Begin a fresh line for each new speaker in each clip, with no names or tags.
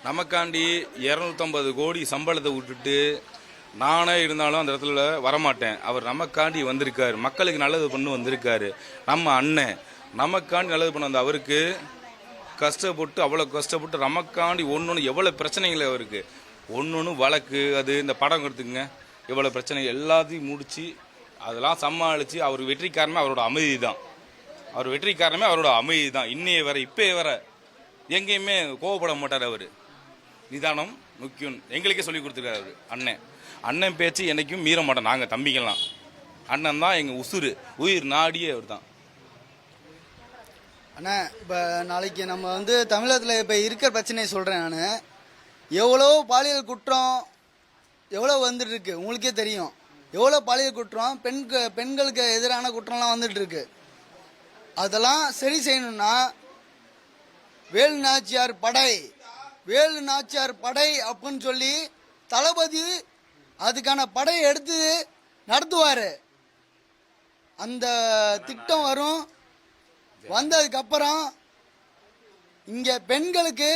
நமக்காண்டி 250 கோடி சம்பளத்தை விட்டுட்டு நானே இருந்தாலும் அந்த இடத்துல வரமாட்டேன். அவர் நமக்காண்டி வந்திருக்காரு, மக்களுக்கு நல்லது பண்ணு வந்திருக்காரு. நம்ம அண்ணன் நமக்காண்டி நல்லது பண்ண வந்த அவருக்கு கஷ்டப்பட்டு அவ்வளோ கஷ்டப்பட்டு நமக்காண்டி ஒன்று எவ்வளோ பிரச்சனைகள் அவருக்கு ஒன்று வழக்கு அது இந்த படம் எடுத்துங்க எவ்வளோ பிரச்சனை எல்லாத்தையும் முடித்து அதெல்லாம் சமாளித்து அவர் வெற்றி காரணமே அவரோட அமைதி தான். அவர் வெற்றி காரணமே அவரோட அமைதி தான். இன்னைய வர இப்போ வர எங்கேயுமே கோவப்பட மாட்டார். அவர் நிதானம் முக்கியம் எங்களுக்கே சொல்லி கொடுத்துருக்காரு அவர். அண்ணன் பேச்சு என்றைக்கும் மீற மாட்டோம். நாங்கள் தம்பிக்கலாம் அண்ணன் தான் எங்கள் உசுறு உயிர் நாடியே அவர் தான்.
அண்ணா இப்போ நாளைக்கு நம்ம வந்து தமிழகத்தில் இப்போ இருக்கிற பிரச்சனையை சொல்கிறேன். நான் எவ்வளோ பாலியல் குற்றம் எவ்வளோ வந்துட்டுருக்கு உங்களுக்கே தெரியும். எவ்வளோ பாலியல் குற்றம் பெண்களுக்கு எதிரான குற்றம்லாம் வந்துட்டுருக்கு. அதெல்லாம் சரி செய்யணும்னா வேலு நாச்சியார் படை அப்படின்னு சொல்லி தளபதி அதுக்கான படையை எடுத்து நடத்துவார். அந்த திட்டம் வரும். வந்ததுக்கப்புறம் இங்கே பெண்களுக்கு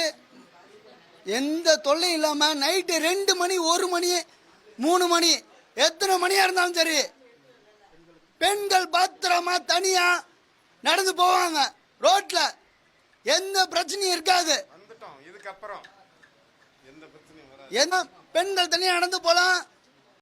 எந்த தொல்லையும் இல்லாமல் நைட்டு 2 மணி 1 மணி 3 மணி எத்தனை மணியாக இருந்தாலும் சரி பெண்கள் பத்திரமா தனியாக நடந்து போவாங்க. ரோட்டில் எந்த பிரச்சனையும் இருக்காது. ஏன்னா பெண்கள் தனியாக நடந்து போகலாம்.